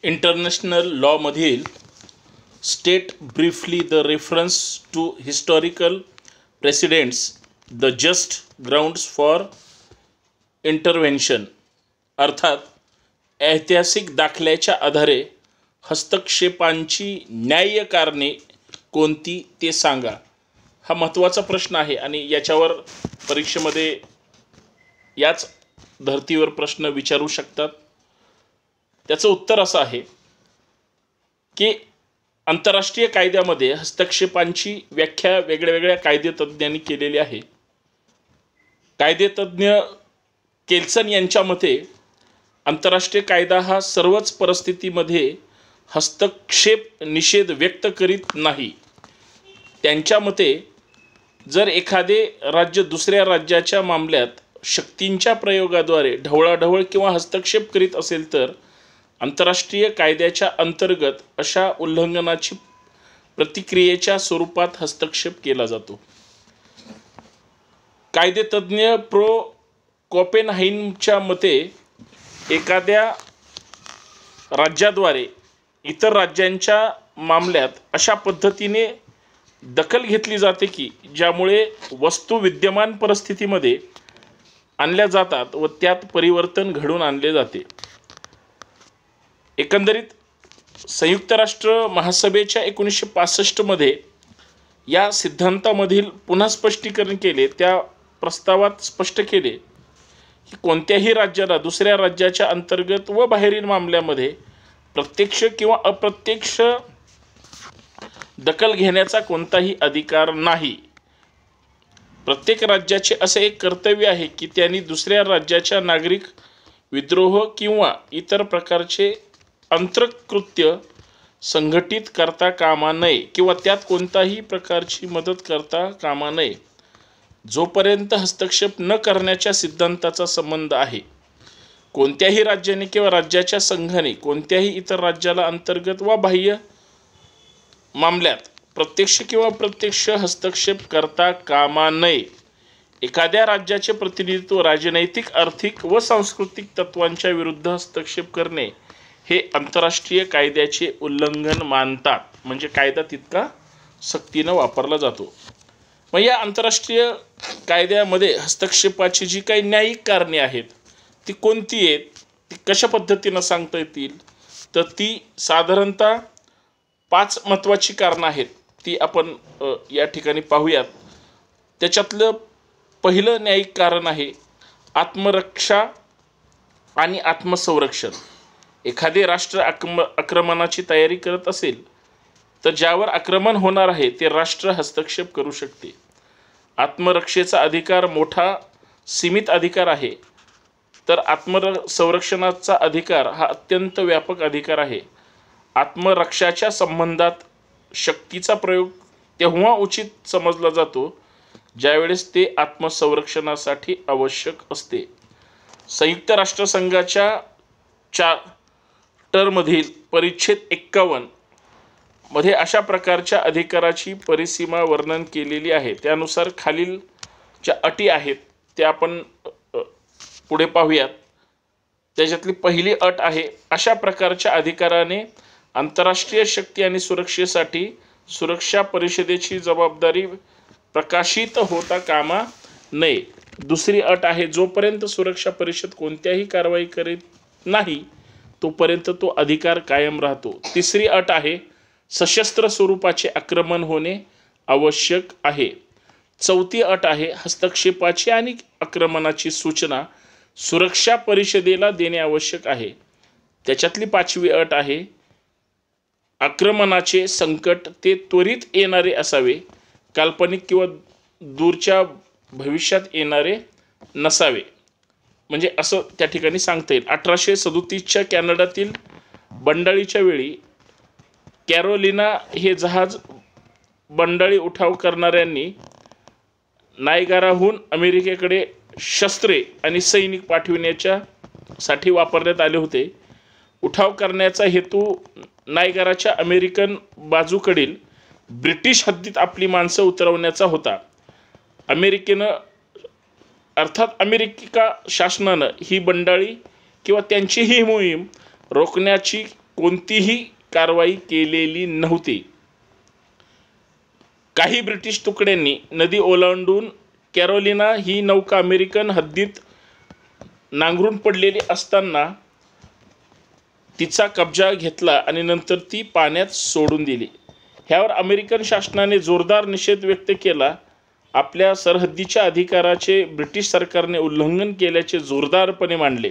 International लॉमधील state briefly the reference to historical precedents the just grounds for intervention अर्थात ऐतिहासिक दाखल्याच्या आधारे हस्तक्षेपांची न्याय्य कारणे कोणती ते सांगा. हा महत्त्वाचा प्रश्न आहे आणि याच्यावर परीक्षेमध्ये याच धर्तीवर प्रश्न विचारू शकतात. त्याचं उत्तर असं आहे की आंतरराष्ट्रीय कायद्यामध्ये हस्तक्षेपांची व्याख्या वेगळ्या कायदेतज्ञांनी केलेली आहे. कायदेतज्ञ केल्सन यांच्या मते आंतरराष्ट्रीय कायदा हा सर्वच परिस्थितीमध्ये हस्तक्षेप निषेध व्यक्त करीत नाही. त्यांच्या मते जर एखादे राज्य दुसऱ्या राज्याच्या मामल्यात शक्तींच्या प्रयोगाद्वारे ढवळाढवळ किंवा हस्तक्षेप करीत असेल तर आंतरराष्ट्रीय कायद्याच्या अंतर्गत अशा उल्लंघनाची प्रतिक्रियेच्या स्वरूपात हस्तक्षेप केला जातो. कायदेतज्ञ प्रो कोपेनहाइमच्या मते एखाद्या राज्याद्वारे इतर राज्यांच्या मामल्यात अशा पद्धतीने दखल घेतली जाते की ज्यामुळे वस्तू विद्यमान परिस्थितीमध्ये आणल्या जातात व त्यात परिवर्तन घडवून आणले जाते. एकंदरीत संयुक्त राष्ट्र महासभेच्या 1965 मध्ये या सिद्धांतामधील पुन्हा स्पष्टीकरण केले. त्या प्रस्तावात स्पष्ट केले की कोणत्याही राज्याला दुसऱ्या राज्याच्या अंतर्गत व बाहेरील मामल्यामध्ये प्रत्यक्ष किंवा अप्रत्यक्ष दखल घेण्याचा कोणताही अधिकार नाही. प्रत्येक राज्याचे असे एक कर्तव्य आहे की त्यांनी दुसऱ्या राज्याच्या नागरिक विद्रोह किंवा इतर प्रकारचे अंतकृत्य संघटित करता कामा नये किंवा त्यात कोणताही प्रकारची मदत करता कामा नये. जोपर्यंत हस्तक्षेप न करण्याच्या सिद्धांताचा संबंध आहे, कोणत्याही राज्याने किंवा राज्याच्या संघाने कोणत्याही इतर राज्याला अंतर्गत वा बाह्य मामल्यात प्रत्यक्ष किंवा अप्रत्यक्ष हस्तक्षेप करता कामा नये. एखाद्या राज्याचे प्रतिनिधित्व राजनैतिक, आर्थिक व सांस्कृतिक तत्त्वांच्या विरुद्ध हस्तक्षेप करणे हे आंतरराष्ट्रीय कायद्याचे उल्लंघन मानतात. म्हणजे कायदा तितका सक्तीनं वापरला जातो. मग या आंतरराष्ट्रीय कायद्यामध्ये हस्तक्षेपाची जी काही न्यायिक कारणे आहेत ती कोणती आहेत, ती कशा पद्धतीनं सांगता येतील, तर ती साधारणतः 5 महत्त्वाची कारणं आहेत. ती आपण या ठिकाणी पाहूयात. त्याच्यातलं पहिलं न्यायिक कारण आहे आत्मरक्षा आणि आत्मसंरक्षण. एखादे राष्ट्र आक्रमणाची तयारी करत असेल तर ज्यावर आक्रमण होणार आहे ते राष्ट्र हस्तक्षेप करू शकते. आत्मरक्षेचा अधिकार मोठा सीमित अधिकार आहे, तर आत्मसंरक्षणाचा अधिकार हा अत्यंत व्यापक अधिकार आहे. आत्मरक्षाच्या संबंधात शक्तीचा प्रयोग तेव्हा उचित समजला जातो ज्यावेळेस ते आत्मसंरक्षणासाठी आवश्यक असते. संयुक्त राष्ट्रसंघाच्या चार्टरमधील परिच्छेद 51 मध्ये अशा प्रकारच्या अधिकाराची परिसीमा वर्णन केलेली आहे. त्यानुसार खालील ज्या अटी आहेत त्या आपण पुढे पाहूयात. त्याच्यातली पहिली अट आहे अशा प्रकारच्या अधिकाराने आंतरराष्ट्रीय शक्ती आणि सुरक्षेसाठी सुरक्षा परिषदेची जबाबदारी प्रकाशित होता कामा नये. दुसरी अट आहे जोपर्यंत सुरक्षा परिषद कोणत्याही कारवाई करीत नाही तोपर्यंत तो अधिकार कायम राहतो. तिसरी अट आहे सशस्त्र स्वरूपाचे आक्रमण होणे आवश्यक आहे. चौथी अट आहे हस्तक्षेपाची आणि आक्रमणाची सूचना सुरक्षा परिषदेला देणे आवश्यक आहे. त्याच्यातली 5वी अट आहे आक्रमणाचे संकट ते त्वरित येणारे असावे, काल्पनिक किंवा दूरच्या भविष्यात येणारे नसावे. म्हणजे असं त्या ठिकाणी सांगता येईल. 1837च्या कॅनडातील बंडाळीच्या वेळी कॅरोलिना हे जहाज बंडाळी उठाव करणाऱ्यांनी नायगाराहून अमेरिकेकडे शस्त्रे आणि सैनिक पाठविण्यासाठी वापरण्यात आले होते. उठाव करण्याचा हेतू नायगाराच्या अमेरिकन बाजूकडील ब्रिटिश हद्दीत आपली माणसं उतरवण्याचा होता. अमेरिका शासनानं ही बंडाळी किंवा त्यांची ही मोहीम रोखण्याची कोणतीही कारवाई केलेली नव्हती. काही ब्रिटिश तुकड्यांनी नदी ओलांडून कॅरोलिना ही नौका अमेरिकन हद्दीत नांगरून पडलेली असताना तिचा कब्जा घेतला आणि नंतर ती पाण्यात सोडून दिली. ह्यावर अमेरिकन शासनाने जोरदार निषेध व्यक्त केला. आपल्या सरहद्दीच्या अधिकाराचे ब्रिटिश सरकारने उल्लंघन केल्याचे जोरदारपणे मांडले.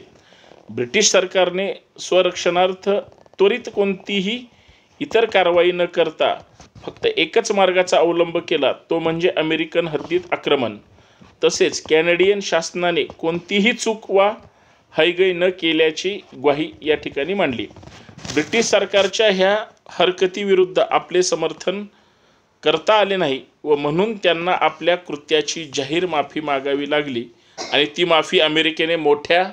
ब्रिटिश सरकारने स्वरक्षणार्थ त्वरित कोणतीही इतर कारवाई न करता फक्त एकच मार्गाचा अवलंब केला, तो म्हणजे अमेरिकन हद्दीत आक्रमण. तसेच कॅनेडियन शासनाने कोणतीही चूक वा हयगय न केल्याची ग्वाही या ठिकाणी मांडली. ब्रिटिश सरकारच्या ह्या हरकतीविरुद्ध आपले समर्थन करता आले नाही व म्हणून त्यांना आपल्या कृत्याची जाहीर माफी मागावी लागली आणि ती माफी अमेरिकेने मोठ्या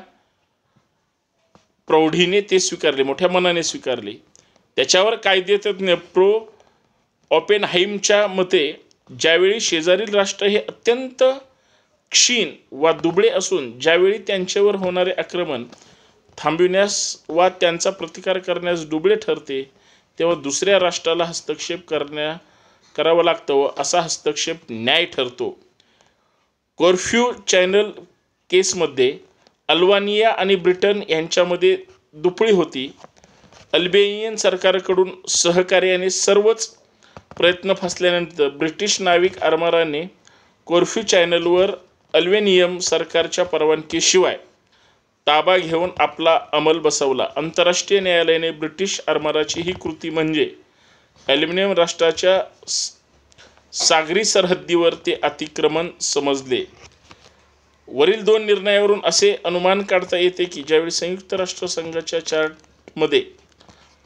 प्रौढीने ते स्वीकारले, मोठ्या मनाने स्वीकारले. त्याच्यावर कायदेतज्ञ प्रो ओपेनहाइमच्या मते ज्यावेळी शेजारील राष्ट्र हे अत्यंत क्षीण वा दुबळे असून ज्यावेळी त्यांच्यावर होणारे आक्रमण थांबविण्यास वा त्यांचा प्रतिकार करण्यास दुबळे ठरते, तेव्हा दुसऱ्या राष्ट्राला हस्तक्षेप करावा लागतो व असा हस्तक्षेप न्याय ठरतो. कॉर्फ्यू चॅनल केसमध्ये अल्बानिया आणि ब्रिटन यांच्यामध्ये दुफळी होती. अल्बेनियन सरकारकडून सहकार्याने सर्वच प्रयत्न फसल्यानंतर ब्रिटिश नाविक आरमाराने कॉर्फ्यू चॅनलवर अल्बेनियन सरकारच्या परवानगीशिवाय ताबा घेऊन आपला अंमल बसवला. आंतरराष्ट्रीय न्यायालयाने ब्रिटिश आरमाराची ही कृती म्हणजे अल्बेनियन राष्ट्राच्या सागरी सरहद्दीवर ते अतिक्रमण समजले. वरील दोन निर्णयावरून असे अनुमान काढता येते की ज्यावेळी संयुक्त राष्ट्र संघाच्या चार्टरमध्ये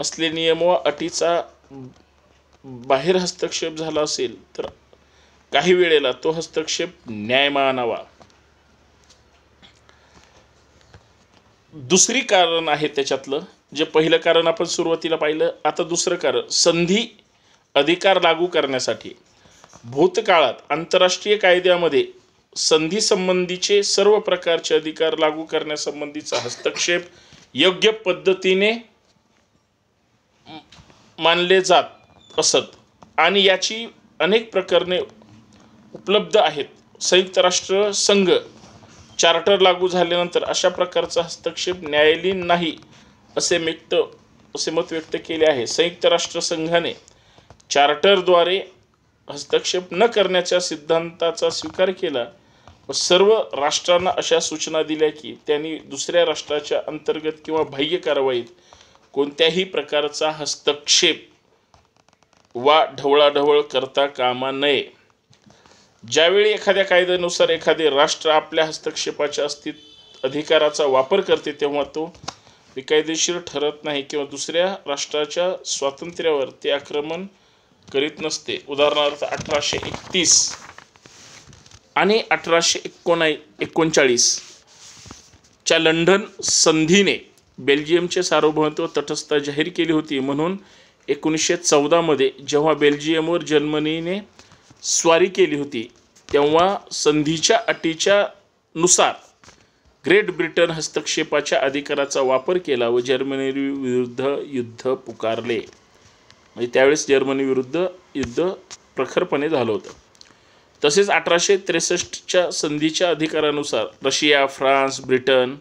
असलेले नियम व अटीचा बाहेर हस्तक्षेप झाला असेल तर काही वेळेला तो हस्तक्षेप न्याय मानावा. दुसरी कारण आहे त्याच्यातलं, जे पहिलं कारण आपण सुरुवातीला पाहिलं, आता दुसरं कारण संधी अधिकार लागू करण्यासाठी. भूतकाळात आंतरराष्ट्रीय कायद्यामध्ये संधी संबंधीचे सर्व प्रकारचे अधिकार लागू करण्यासंबंधीचा हस्तक्षेप योग्य पद्धतीने मानले जात असत आणि याची अनेक प्रकरणे उपलब्ध आहेत. संयुक्त राष्ट्र संघ चार्टर लागू झाल्यानंतर अशा प्रकारचा हस्तक्षेप न्यायालयीन नाही असे मत व्यक्त केले आहे. संयुक्त राष्ट्र संघाने चार्टरद्वारे हस्तक्षेप न करण्याच्या सिद्धांताचा स्वीकार केला व सर्व राष्ट्रांना अशा सूचना दिल्या की त्यांनी दुसऱ्या राष्ट्राच्या अंतर्गत किंवा बाह्य कारवाईत कोणत्याही प्रकारचा हस्तक्षेप वा ढवळाढवळ करता कामा नये. ज्यावेळी एखाद्या कायद्यानुसार एखादे राष्ट्र आपल्या हस्तक्षेपाच्या अधिकाराचा वापर करते तेव्हा तो बेकायदेशीर ठरत नाही किंवा दुसऱ्या राष्ट्राच्या स्वातंत्र्यावर ते आक्रमण करीत नसते. उदाहरणार्थ 1831 आणि 1839 च्या लंडन संधीने बेल्जियमचे सार्वभौमत्व तटस्थता जाहीर केली होती. म्हणून 1914 मध्ये जेव्हा बेल्जियमवर जर्मनीने स्वारी केली होती तेव्हा संधीच्या अटीच्या नुसार ग्रेट ब्रिटन हस्तक्षेपाच्या अधिकाराचा वापर केला व जर्मनी विरुद्ध युद्ध पुकारले. म्हणजे त्यावेळेस जर्मनी विरुद्ध युद्ध प्रखरपणे झालं होतं. तसेच 1863च्या संधीच्या अधिकारानुसार रशिया, फ्रान्स, ब्रिटन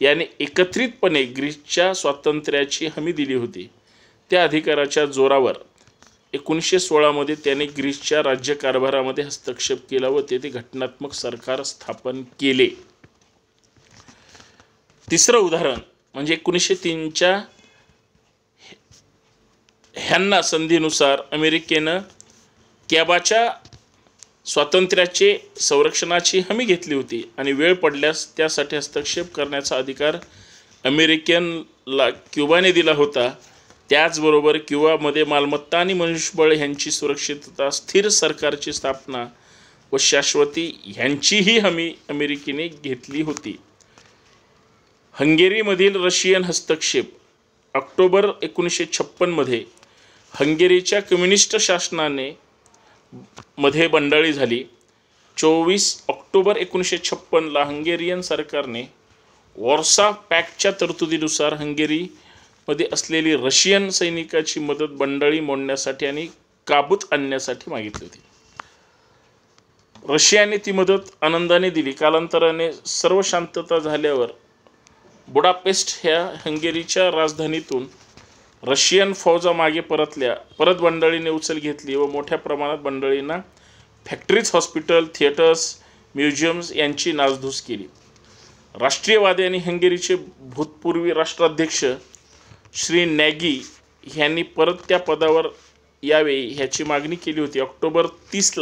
याने एकत्रितपणे ग्रीसच्या स्वातंत्र्याची हमी दिली होती. त्या अधिकाराच्या जोरावर 1916 मध्ये त्याने ग्रीसच्या राज्यकारभारामध्ये हस्तक्षेप केला व तेथे घटनात्मक सरकार स्थापन केले. तिसरं उदाहरण म्हणजे 1903च्या ह्यांना संधीनुसार अमेरिकेनं क्युबाच्या स्वातंत्र्याचे संरक्षणाची हमी घेतली होती आणि वेळ पडल्यास त्यासाठी हस्तक्षेप करण्याचा अधिकार अमेरिकनला क्युबाने दिला होता. त्याचबरोबर क्युबामध्ये मालमत्ता आणि मनुष्यबळ ह्यांची सुरक्षितता, स्थिर सरकारची स्थापना व शाश्वती ह्यांचीही हमी अमेरिकेने घेतली होती. हंगेरीमधील रशियन हस्तक्षेप ऑक्टोबर 1956 मध्ये हंगेरीच्या कम्युनिस्ट शासनाने मध्ये बंडाळी झाली. 24 ऑक्टोबर 1956 ला हंगेरियन सरकारने वॉर्सा पॅक्टच्या तरतुदीनुसार हंगेरी मध्ये असलेली रशियन सैनिकाची मदत बंडाळी मोडण्यासाठी आणि काबूत आणण्यासाठी मागितली होती. रशियाने ती मदत आनंदाने दिली. कालांतराने सर्व शांतता झाल्यावर बुडापेस्ट ह्या हंगेरीच्या राजधानीतून रशियन फौजा मागे परत बंडाळीने उचल घेतली व मोठ्या प्रमाणात बंडाळींना फॅक्टरीज, हॉस्पिटल, थिएटर्स, म्युझियम्स यांची नासधूस केली. राष्ट्रीयवादी आणि हंगेरीचे भूतपूर्वी राष्ट्राध्यक्ष श्री नॅगी यांनी परत त्या पदावर यावे ह्याची मागणी केली होती. ऑक्टोबर 30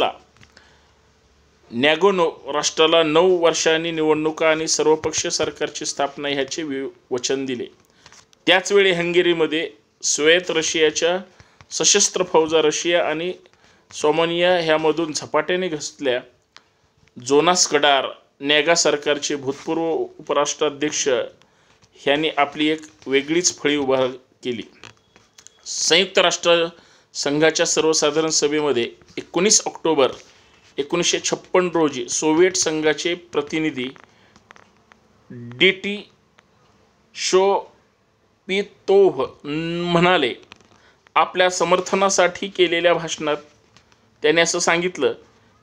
नॅगोनो राष्ट्राला 9 वर्षांनी निवडणुका आणि सर्वपक्षीय सरकारची स्थापना ह्याचे वचन दिले. त्याचवेळी हंगेरीमध्ये सोव्हिएत रशियाच्या सशस्त्र फौजा रशिया आणि सोमानिया ह्यामधून झपाट्याने घसरल्या. जोनास गडार, नॅगा सरकारचे भूतपूर्व उपराष्ट्राध्यक्ष ह्यांनी आपली एक वेगळीच फळी उभा केली. संयुक्त राष्ट्र संघाच्या सर्वसाधारण सभेमध्ये 19 ऑक्टोबर 1956 रोजी सोव्हिएट संघाचे प्रतिनिधी डी.टी. शोपितोव्ह म्हणाले, आपल्या समर्थनासाठी केलेल्या भाषणात त्याने असं सांगितलं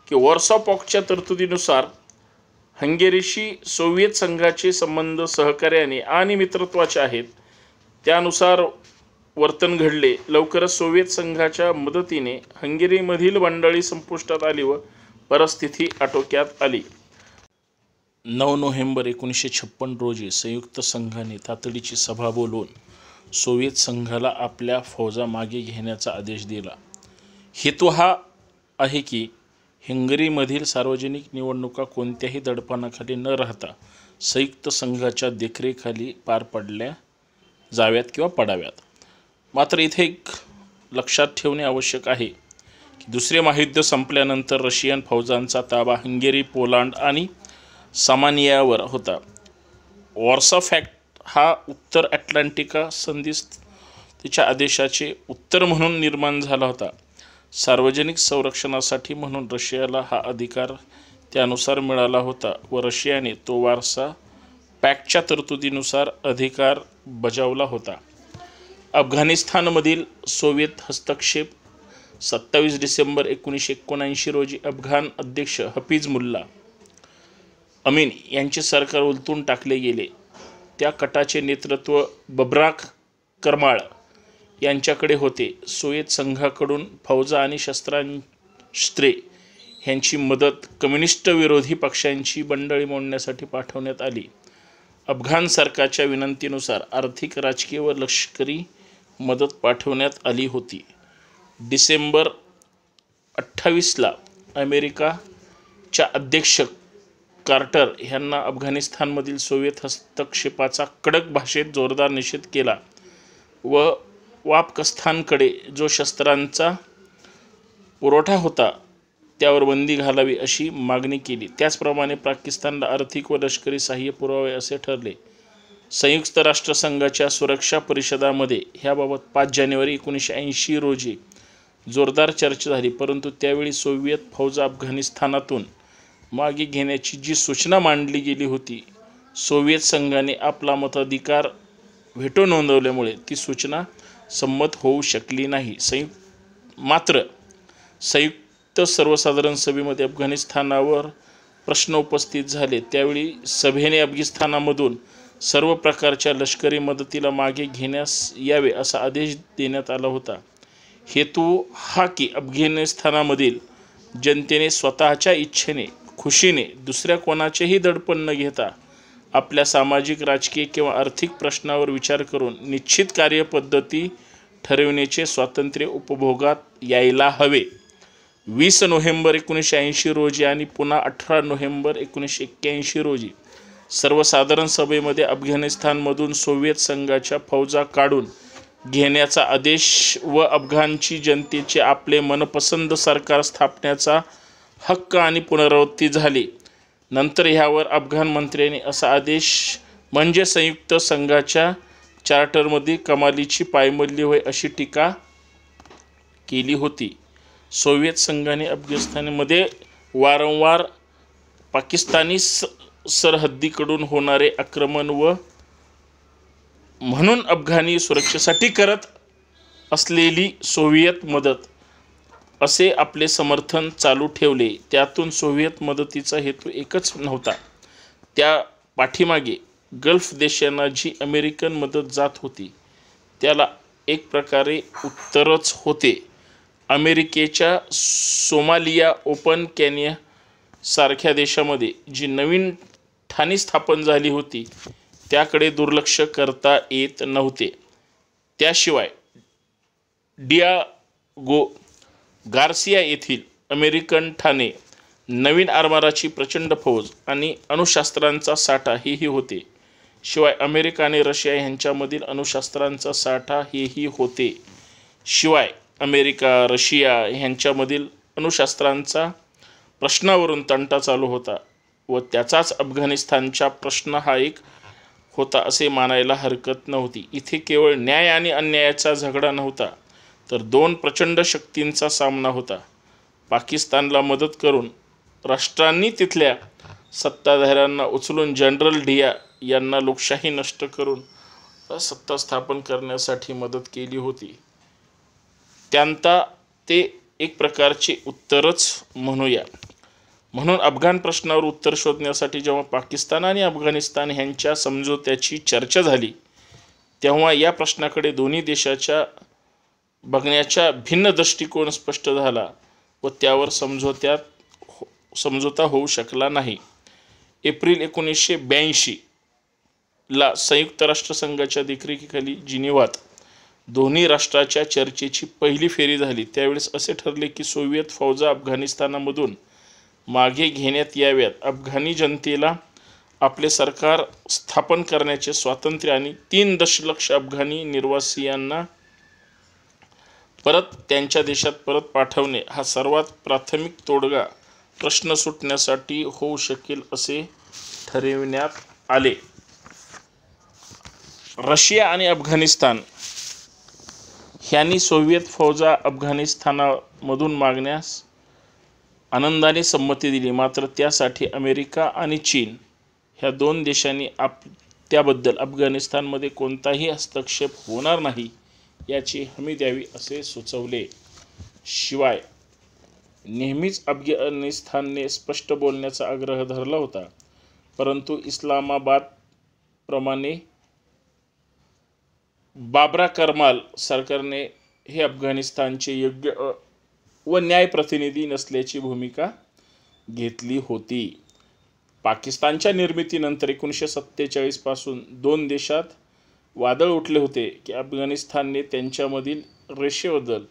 की वॉर्सॉ पॅक्टच्या तरतुदीनुसार हंगेरीशी सोव्हिएत संघाचे संबंध सहकार्याने आणि मित्रत्वाचे आहेत. त्यानुसार वर्तन घडले. लवकरच सोव्हिएत संघाच्या मदतीने हंगेरीमधील बंडाळी संपुष्टात आली व परिस्थिती आटोक्यात आली. 9 नोव्हेंबर 1956 रोजी संयुक्त संघाने तातडीची सभा बोलवून सोव्हिएत संघाला आपल्या फौजा मागे घेण्याचा आदेश दिला. हेतू हा आहे की हंगेरीमधील सार्वजनिक निवडणुका कोणत्याही दडपणाखाली न राहता संयुक्त संघाच्या देखरेखीखाली पार पडल्या जाव्यात किंवा पडाव्यात. मात्र इथे एक लक्षात ठेवणे आवश्यक आहे की दुसरे महायुद्ध संपल्यानंतर रशियन फौजांचा ताबा हंगेरी, पोलंड आणि सामानियावर होता. वॉर्सॉ पॅक्ट हा उत्तर अटलांटिका संधिच्या आदेशाचे उत्तर म्हणून निर्माण झाला होता. सार्वजनिक संरक्षणासाठी म्हणून रशियाला हा अधिकार त्यानुसार मिळाला होता व रशियाने तो वॉर्सॉ पॅक्टच्या तरतुदीनुसार अधिकार बजावला होता. अफगाणिस्तानमधील सोव्हिएत हस्तक्षेप 27 डिसेंबर 1979 रोजी अफगाण अध्यक्ष हफीज मुल्ला अमीन यांचे सरकार उलथून टाकले गेले. त्या कटाचे नेतृत्व बब्राक करमाळ यांच्याकडे होते. सोव्हिएत संघाकडून फौजा आणि शस्त्रे ह्यांची मदत कम्युनिस्ट विरोधी पक्षांची बंडाळी मोडण्यासाठी पाठवण्यात आली. अफगाण सरकारच्या विनंतीनुसार आर्थिक, राजकीय व लष्करी मदत पाठवण्यात आली होती. डिसेंबर 28 अमेरिकाच्या अध्यक्ष कार्टर ह्यांना अफगाणिस्तानमधील सोव्हिएत हस्तक्षेपाचा कडक भाषेत जोरदार निषेध केला व वापकस्थानकडे जो शस्त्रांचा पुरवठा होता त्यावर बंदी घालावी अशी मागणी केली. त्याचप्रमाणे पाकिस्तानला आर्थिक व लष्करी सहाय्य पुरवावे असे ठरले. संयुक्त राष्ट्रसंघाच्या सुरक्षा परिषदामध्ये ह्याबाबत 5 जानेवारी 1980 रोजी जोरदार चर्चा झाली. परंतु त्यावेळी सोव्हिएत फौजा अफगाणिस्तानातून मागे घेण्याची जी सूचना मांडली गेली होती, सोव्हिएत संघाने आपला मताधिकार व्हेटो नोंदवल्यामुळे ती सूचना संमत होऊ शकली नाही. मात्र संयुक्त सर्वसाधारण सभेमध्ये अफगाणिस्तानावर प्रश्न उपस्थित झाले. त्यावेळी सभेने अफगाणिस्तानामधून सर्व प्रकारच्या लष्करी मदतीला मागे घेण्यास यावे असा आदेश देण्यात आला होता. हेतू हा की अफगाणिस्तानामधील जनतेने स्वतःच्या इच्छेने, खुशीने, दुसऱ्या कोणाचेही दडपण न घेता आपल्या सामाजिक, राजकीय किंवा आर्थिक प्रश्नावर विचार करून निश्चित कार्यपद्धती ठरविण्याचे स्वातंत्र्य उपभोगात यायला हवे. 20 नोव्हेंबर 1980 रोजी आणि पुन्हा 18 नोव्हेंबर 1981 रोजी सर्वसाधारण सभेमध्ये अफगाणिस्तानमधून सोव्हिएत संघाच्या फौजा काढून घेण्याचा आदेश व अफगाणची जनतेचे आपले मनपसंत सरकार स्थापण्याचा हक्क आणि पुनरावृत्ती झाली. नंतर ह्यावर अफगाण मंत्र्यांनी असा आदेश म्हणजे संयुक्त संघाच्या चार्टरमध्ये कमालीची पायमल्ली होय अशी टीका केली होती. सोव्हिएत संघाने अफगाणिस्तानमध्ये वारंवार पाकिस्तानी सरहद्दीकडून होणारे आक्रमण व म्हणून अफगाणी सुरक्षेसाठी करत असलेली सोव्हिएत मदत असे आपले समर्थन चालू ठेवले. त्यातून सोव्हिएत मदतीचा हेतू एकच नव्हता. त्या पाठीमागे गल्फ देशांना जी अमेरिकन मदत जात होती त्याला एक प्रकारे उत्तरच होते. अमेरिकेच्या सोमालिया, ओपन केनिया सारख्या देशामध्ये जी नवीन ठाणी स्थापन झाली होती त्याकडे दुर्लक्ष करता येत नव्हते. त्याशिवाय डियागो गार्सिया येथील अमेरिकन ठाणे, नवीन आरमाराची प्रचंड फौज आणि अणुशस्त्रांचा साठा हेही होते. शिवाय अमेरिका आणि रशिया यांच्यामधील अणुशस्त्रांचा साठा हेही होते. शिवाय अमेरिका रशिया यांच्यामधील अणुशस्त्रांचा प्रश्नावरून तंटा चालू होता व त्याचाच अफगाणिस्तानचा प्रश्न हा एक होता असे मानायला हरकत नव्हती. इथे केवळ न्याय आणि अन्यायाचा झगडा नव्हता तर दोन प्रचंड शक्तींचा सामना होता. पाकिस्तानला मदत करून राष्ट्रांनी तिथल्या सत्ताधाऱ्यांना उचलून जनरल डिया यांना लोकशाही नष्ट करून सत्ता स्थापन करण्यासाठी मदत केली होती. त्यांता ते एक प्रकारचे उत्तरच म्हणूया. म्हणून अफगाण प्रश्नावर उत्तर शोधण्यासाठी जेव्हा पाकिस्तान आणि अफगाणिस्तान ह्यांच्या समझोत्याची चर्चा झाली तेव्हा या प्रश्नाकडे दोन्ही देशाच्या बघण्याचा भिन्न दृष्टिकोन स्पष्ट झाला व त्यावर समझोता होऊ शकला नाही. एप्रिल 1982 ला संयुक्त राष्ट्रसंघाच्या देखरेखीखाली जिनिव्हात दोन्ही राष्ट्राच्या चर्चेची पहिली फेरी झाली. त्यावेळेस असे ठरले की सोव्हिएत फौजा अफगाणिस्तानामधून मागे घेण्यात याव्यात. अफगाणी जनतेला आपले सरकार स्थापन करण्याचे स्वातंत्र्य आणि 3 दशलक्ष अफगाणी निर्वासितांना परत त्यांच्या देशात परत पाठवणे हा सर्वात प्राथमिक तोडगा प्रश्न सुटण्यासाठी होऊ शकेल असे ठरविण्यात आले. रशिया आणि अफगाणिस्तान ह्यांनी सोव्हिएत फौजा अफगाणिस्तानामधून मागण्यास आनंदाने संमती दिली. मात्र त्यासाठी अमेरिका आणि चीन ह्या 2 देशांनी त्याबद्दल अफगाणिस्तानमध्ये कोणताही हस्तक्षेप होणार नाही याची हमी द्यावी असे सुचवले. शिवाय नेहमीच अफगाणिस्तानने स्पष्ट बोलण्याचा आग्रह धरला होता. परंतु इस्लामाबाद प्रमाणे बाबरा करमाल सरकारने हे अफगाणिस्तानचे योग्य व न्याय प्रतिनिधी नसल्याची भूमिका घेतली होती. पाकिस्तानच्या निर्मितीनंतर 1947 पासून 2 देशात वादळ उठले होते की अफगाणिस्तानने त्यांच्यामधील रेषेबद्दल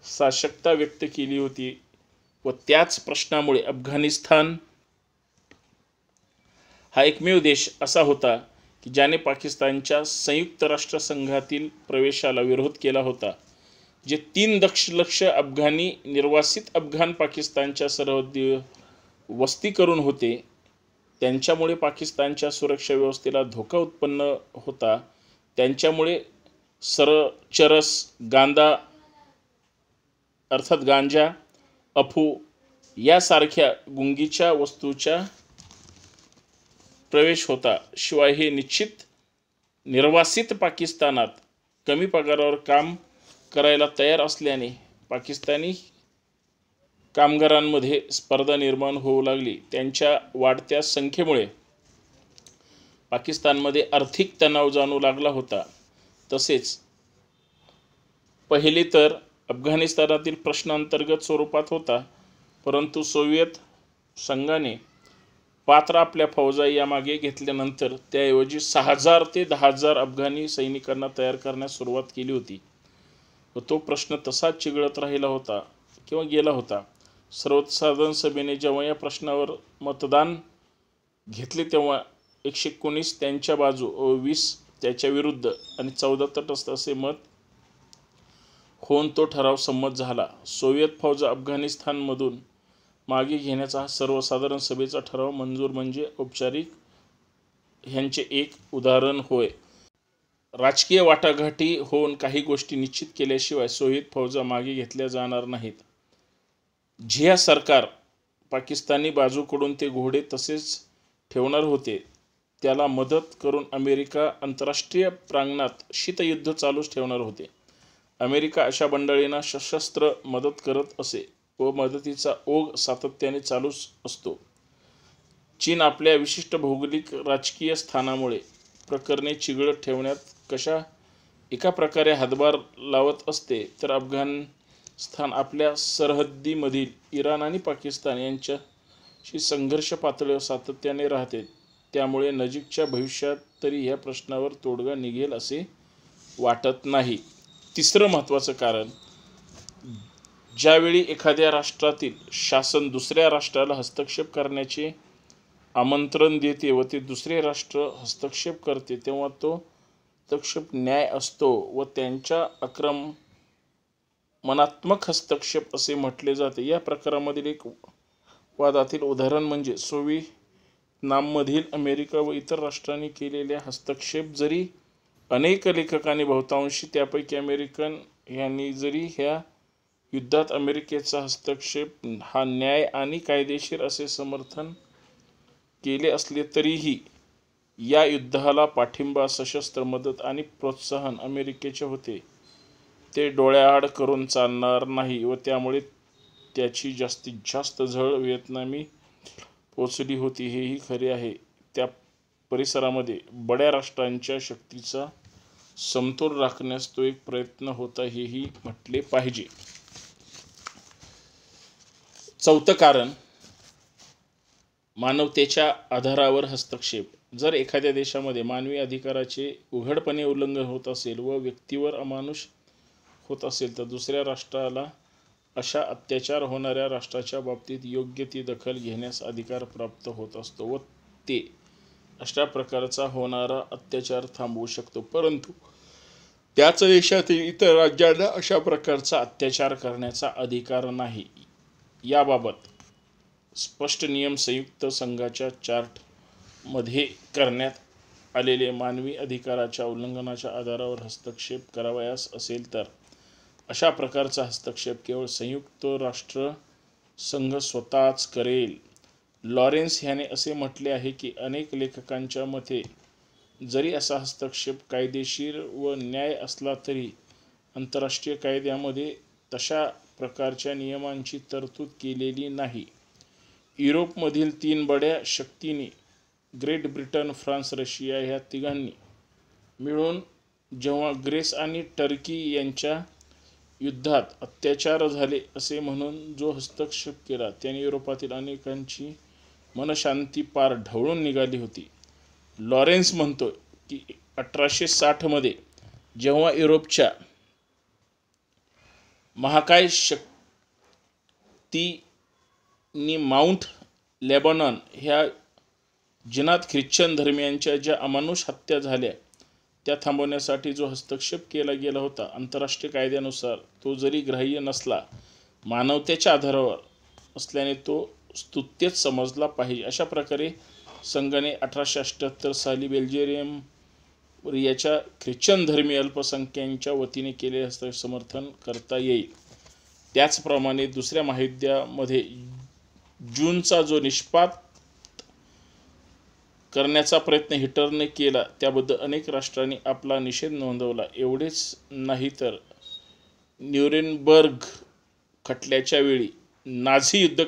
साशंकता व्यक्त केली होती व त्याच प्रश्नामुळे अफगाणिस्तान हा एकमेव देश असा होता की ज्याने पाकिस्तानच्या संयुक्त राष्ट्रसंघातील प्रवेशाला विरोध केला होता. जे 3 दशलक्ष अफगाणी निर्वासित अफगाण पाकिस्तानच्या सरहद्दी वस्ती करून होते त्यांच्यामुळे पाकिस्तानच्या सुरक्षा व्यवस्थेला धोका उत्पन्न होता. त्यांच्यामुळे चरस, अर्थात गांजा, अफू यासारख्या गुंगीच्या वस्तूचा प्रवेश होता. शिवाय हे निश्चित निर्वासित पाकिस्तानात कमी पगारावर काम करायला तयार असल्याने पाकिस्तानी कामगारांमध्ये स्पर्धा निर्माण होऊ लागली. त्यांच्या वाढत्या संख्येमुळे पाकिस्तानमध्ये आर्थिक तणाव जाणवू लागला होता. तसेच पहिले तर अफगाणिस्तानातील प्रश्न अंतर्गत स्वरूपात होता, परंतु सोव्हिएत संघाने पात्र आपल्या फौजा यामागे घेतल्यानंतर त्याऐवजी 6,000 ते 10,000 अफगाणी सैनिकांना तयार करण्यास सुरुवात केली होती व तो प्रश्न तसाच चिघळत राहिला होता किंवा गेला होता. सर्वसाधारण सभेने जेव्हा या प्रश्नावर मतदान घेतले तेव्हा 119 त्यांच्या बाजू व 20 त्याच्या विरुद्ध आणि 14 तटस्थ असे मत होऊन तो ठराव संमत झाला. सोव्हिएत फौजा अफगाणिस्तानमधून मागे घेण्याचा हा सर्वसाधारण सभेचा ठराव मंजूर म्हणजे औपचारिक ह्यांचे एक उदाहरण होय. राजकीय वाटाघाटी होऊन काही गोष्टी निश्चित केल्याशिवाय सोव्हिएत फौजा मागे घेतल्या जाणार नाहीत. झिया सरकार पाकिस्तानी बाजूकडून ते घोडे तसेच ठेवणार होते त्याला मदत करून अमेरिका आंतरराष्ट्रीय प्रांगणात शीतयुद्ध चालूच ठेवणार होते. अमेरिका अशा मंडळींना सशस्त्र मदत करत असे व मदतीचा ओघ सातत्याने चालूच असतो. चीन आपल्या विशिष्ट भौगोलिक राजकीय स्थानामुळे प्रकरणे चिघळत ठेवण्यात एका प्रकारे हातभार लावत असते, तर अफगाणिस्तान आपल्या सरहद्दीमधील इराण आणि पाकिस्तान यांच्याशी संघर्ष पातळीवर सातत्याने राहते. त्यामुळे नजीकच्या भविष्यात तरी या प्रश्नावर तोडगा निघेल असे वाटत नाही. तिसरं महत्त्वाचं कारण, ज्यावेळी एखाद्या राष्ट्रातील शासन दुसऱ्या राष्ट्राला हस्तक्षेप करण्याचे आमंत्रण देते व ते दुसरे राष्ट्र हस्तक्षेप करते, तेव्हा तो हस्तक्षेप न्याय्य असतो व त्यांच्या आक्रमणात्मक हस्तक्षेप असे म्हटले जाते. या प्रकारामधील एक वादातील उदाहरण म्हणजे व्हिएतनाममधील अमेरिका व इतर राष्ट्रांनी केलेला हस्तक्षेप. जरी अनेक लेखकांनी, बहुतांशी त्यापैकी अमेरिकन यांनी जरी ह्या युद्धात अमेरिकेचा हस्तक्षेप हा न्याय्य आणि कायदेशीर असे समर्थन केले असले तरीही या युद्धाला पाठिंबा, सशस्त्र मदत आणि प्रोत्साहन अमेरिकेचे होते ते डोळ्याआड करून चालणार नाही व त्यामुळे त्याची जास्तीत जास्त झळ व्हिएतनामी पोचली होती. हेही खरे आहे. त्या परिसरामध्ये बड्या राष्ट्रांच्या शक्तीचा समतोल राखण्यास तो एक प्रयत्न होता, हेही म्हटले पाहिजे. चौथं कारण, मानवतेच्या आधारावर हस्तक्षेप. जर एखाद्या देशामध्ये मानवी अधिकाराचे उघडपणे उल्लंघन होत असेल व व्यक्तीवर अमानुष होत असेल, तर दुसऱ्या राष्ट्राला अशा अत्याचार होणाऱ्या राष्ट्राच्या बाबतीत योग्य ती दखल घेण्यास अधिकार प्राप्त होत असतो व ते अशा प्रकारचा होणारा अत्याचार थांबवू शकतो. परंतु त्याच देशातील इतर राज्यांना अशा प्रकारचा अत्याचार करण्याचा अधिकार नाही. याबाबत स्पष्ट नियम संयुक्त संघाच्या चार्टरमध्ये करण्यात आलेले मानवी अधिकाराच्या उल्लंघनाच्या आधारावर हस्तक्षेप करावयास असेल तर अशा प्रकारचा हस्तक्षेप केवळ संयुक्त राष्ट्र संघ स्वतःच करेल. लॉरेन्स ह्याने असे म्हटले आहे की अनेक लेखकांच्या मते जरी असा हस्तक्षेप कायदेशीर व न्याय्य असला तरी आंतरराष्ट्रीय कायद्यामध्ये तशा प्रकारच्या नियमांची तरतूद केलेली नाही. युरोपमधील 3 बड्या शक्तींनी, ग्रेट ब्रिटन, फ्रान्स, रशिया ह्या तिघांनी मिळून जेव्हा ग्रीस आणि टर्की यांच्या युद्धात अत्याचार झाले असे म्हणून जो हस्तक्षेप केला, त्याने युरोपातील अनेकांची मनशांती पार ढवळून निघाली होती. लॉरेन्स म्हणतो की 1860 जेव्हा युरोपच्या महाकाय शक्तींनी माउंट लेबनॉन ह्या जिनात ख्रिश्चन धर्मियांच्या ज्या अमानुष हत्या झाल्या त्या थांबवण्यासाठी जो हस्तक्षेप केला गेला होता, आंतरराष्ट्रीय कायद्यानुसार तो जरी ग्राह्य नसला, मानवतेच्या आधारावर असल्याने तो स्तुत्यच समजला पाहिजे. अशा प्रकारे संघाने 1878 साली बेल्जियम याच्या ख्रिश्चन धर्मीय अल्पसंख्याकांच्या वतीने केलेले हस्तक्षेप समर्थन करता येईल. त्याचप्रमाणे दुसऱ्या महायुद्धामध्ये जूनचा जो निष्पात करण्याचा प्रयत्न हिटलरने केला त्याबद्दल अनेक राष्ट्रांनी आपला निषेध नोंदवला. एवढेच नाही तर न्यूरेमबर्ग खटल्याच्या वेळी नाझी युद्ध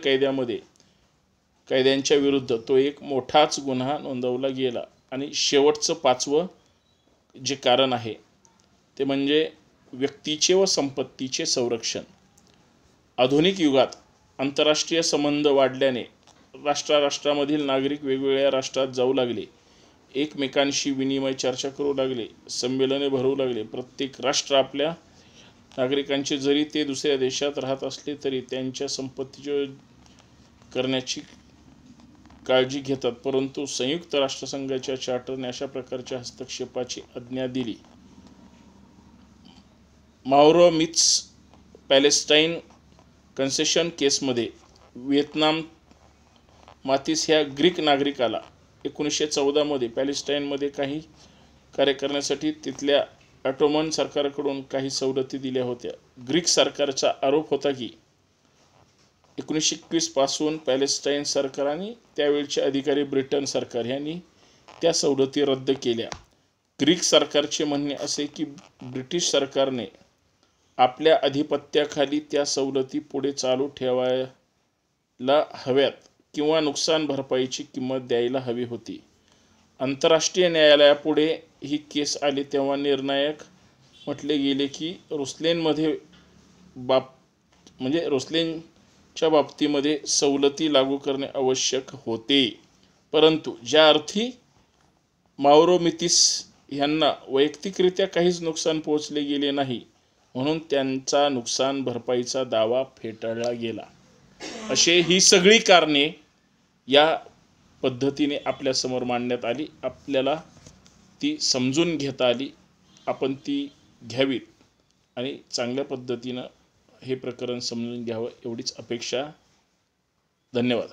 कायद्यांच्या विरुद्ध तो एक मोठाच गुन्हा नोंदवला गेला. आणि शेवटचं 5वं जे कारण आहे ते म्हणजे व्यक्तीचे व संपत्तीचे संरक्षण. आधुनिक युगात आंतरराष्ट्रीय संबंध वाढल्याने राष्ट्रामधील नागरिक वेगवेगळ्या राष्ट्रात जाऊ लागले, एकमेकांशी विनिमय चर्चा करू लागले, संमेलने भरवू लागले. प्रत्येक राष्ट्र आपल्या नागरिकांचे जरी ते दुसऱ्या देशात राहत असले तरी त्यांच्या संपत्तीचे करण्याची काळजी घेतात. परंतु संयुक्त राष्ट्रसंघाच्या चार्टरने अशा प्रकारच्या हस्तक्षेपाची आज्ञा दिली. माउरो मित्स पॅलेस्टाईन कन्सेशन केसमध्ये व्हिएतनाम मातीस ह्या ग्रीक नागरिकाला 1914 पॅलेस्टाईनमध्ये काही कार्य करण्यासाठी तिथल्या ऑटोमन सरकारकडून काही सवलती दिल्या होत्या. ग्रीक सरकारचा आरोप होता की 1921 पासून पॅलेस्टाईन सरकार आणि त्यावेळचे अधिकारी ब्रिटन सरकार यांनी त्या सवलती रद्द केल्या. ग्रीक सरकारचे म्हणणे असे की ब्रिटिश सरकारने आपल्या अधिपत्याखाली त्या सवलती पुढे चालू ठेवायला हव्यात किंवा नुकसान भरपाईची किंमत द्यायला हवी होती. आंतरराष्ट्रीय न्यायालयापुढे ही केस आली तेव्हा निर्णायक म्हटले गेले की रुसलेनच्या बाबतीमध्ये सवलती लागू करणे आवश्यक होते, परंतु ज्या अर्थी माउरोमितिस यांना वैयक्तिकरित्या काहीच नुकसान पोहोचले गेले नाही म्हणून त्यांचा नुकसान भरपाईचा दावा फेटाळला गेला. असे ही सगळी कारणे या पद्धतीने आपल्यासमोर मांडण्यात आली. आपल्याला ती समजून घेता आली, आपण ती घ्यावीत आणि चांगल्या पद्धतीनं हे प्रकरण समजून घ्यावं एवढीच अपेक्षा. धन्यवाद.